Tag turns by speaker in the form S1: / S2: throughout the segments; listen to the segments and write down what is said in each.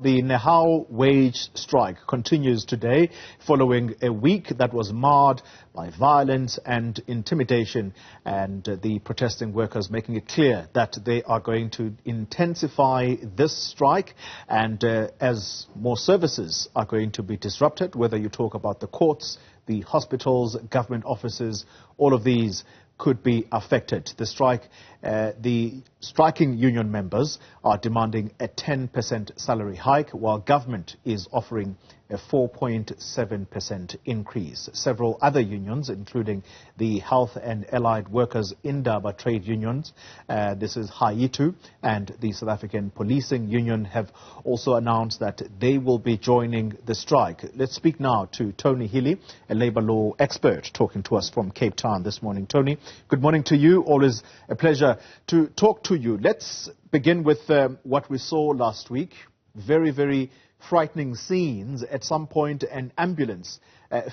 S1: The Nehao wage strike continues today following a week that was marred by violence and intimidation, and the protesting workers making it clear that they are going to intensify this strike, and as more services are going to be disrupted, whether you talk about the courts, the hospitals, government offices, all of these could be affected. The striking union members are demanding a 10% salary hike, while government is offering a 4.7% increase. Several other unions, including the Health and Allied Workers Indaba trade unions, this is HAITU, and the South African Policing Union, have also announced that they will be joining the strike. Let's speak now to Tony Healy, a labour law expert, talking to us from Cape Town this morning. Tony, good morning to you. Always a pleasure to talk to you. Let's begin with what we saw last week. Very, very frightening scenes. At some point, an ambulance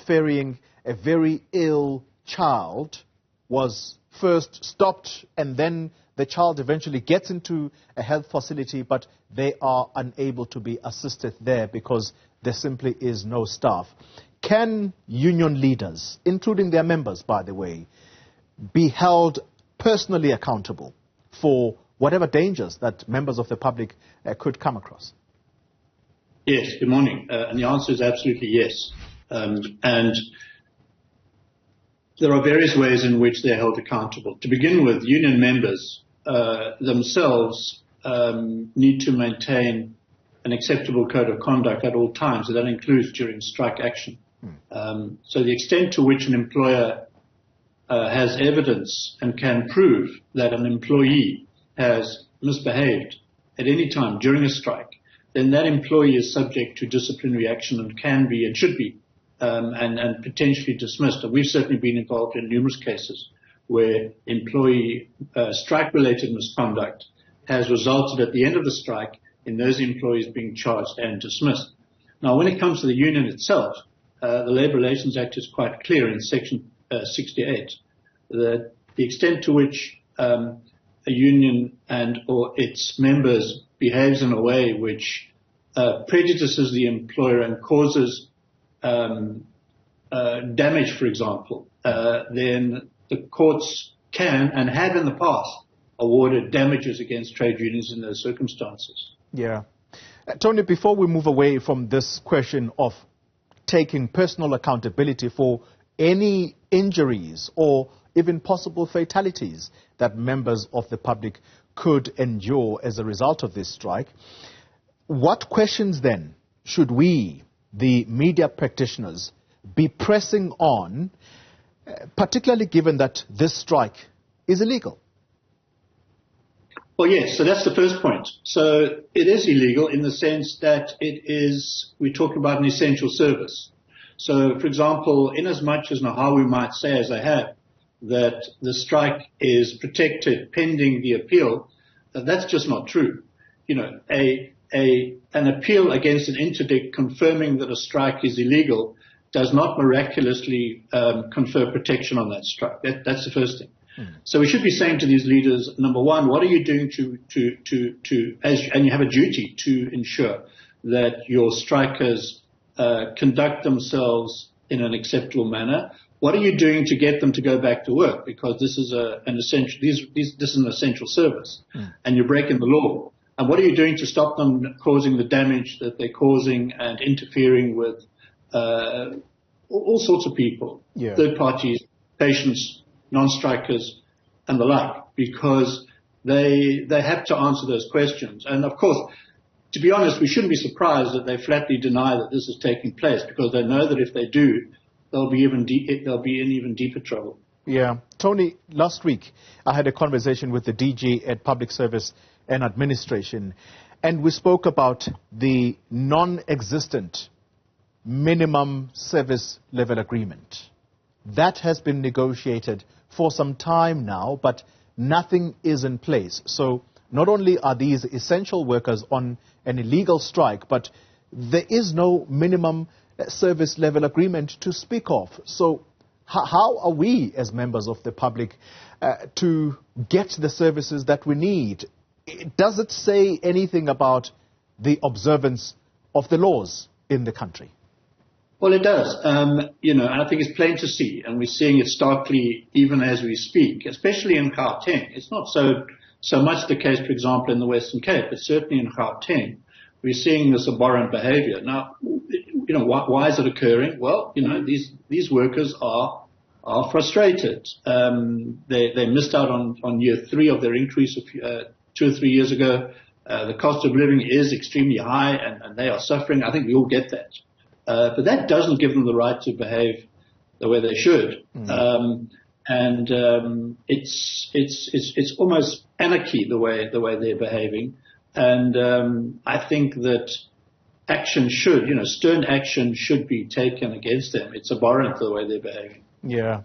S1: ferrying a very ill child was first stopped, and then the child eventually gets into a health facility, but they are unable to be assisted there because there simply is no staff. Can union leaders, including their members, by the way, be held personally accountable for whatever dangers that members of the public could come across?
S2: Yes, good morning. And the answer is absolutely yes. And there are various ways in which they're held accountable. To begin with, union members themselves need to maintain an acceptable code of conduct at all times, and that includes during strike action. So the extent to which an employer has evidence and can prove that an employee has misbehaved at any time during a strike, then that employee is subject to disciplinary action and can be and should be and potentially dismissed. And we've certainly been involved in numerous cases where employee strike-related misconduct has resulted at the end of the strike in those employees being charged and dismissed. Now, when it comes to the union itself, the Labour Relations Act is quite clear in Section 68 that the extent to which a union and or its members behaves in a way which prejudices the employer and causes damage, for example, then the courts can and have in the past awarded damages against trade unions in those circumstances.
S1: Yeah. Tony, before we move away from this question of taking personal accountability for any injuries or even possible fatalities that members of the public could endure as a result of this strike, what questions then should we, the media practitioners, be pressing on, particularly given that this strike is illegal?
S2: Well, yes, so that's the first point. So it is illegal in the sense that we're talking about an essential service. So, for example, in as much as Nehao might say, as I have, that the strike is protected pending the appeal, that's just not true. You know, an appeal against an interdict confirming that a strike is illegal does not miraculously confer protection on that strike. That's the first thing. So we should be saying to these leaders, number one, what are you doing and you have a duty to ensure that your strikers conduct themselves in an acceptable manner. What are you doing to get them to go back to work? Because this is an essential service, and you're breaking the law. And what are you doing to stop them causing the damage that they're causing and interfering with all sorts of people, third parties, patients, non-strikers, and the like? Because they have to answer those questions. And of course, to be honest, we shouldn't be surprised that they flatly deny that this is taking place, because they know that if they do, they'll be in even deeper trouble.
S1: Yeah. Tony, last week I had a conversation with the DG at Public Service and Administration, and we spoke about the non-existent minimum service level agreement. That has been negotiated for some time now, but nothing is in place. So not only are these essential workers on an illegal strike, but there is no minimum service level agreement to speak of. So how are we as members of the public to get the services that we need? Does it say anything about the observance of the laws in the country?
S2: Well, it does. You know, and I think it's plain to see, and we're seeing it starkly even as we speak, especially in Gauteng. It's not so much the case, for example, in the Western Cape, but certainly in Gauteng, we're seeing this abhorrent behavior. Now, you know, why is it occurring? Well, you know, these workers are frustrated. They missed out on year 3 of their increase of 2 or 3 years ago. The cost of living is extremely high, and they are suffering. I think we all get that. But that doesn't give them the right to behave the way they should. It's almost anarchy the way they're behaving. And I think that action should, you know, stern action should be taken against them. It's abhorrent the way they're behaving.
S1: Yeah.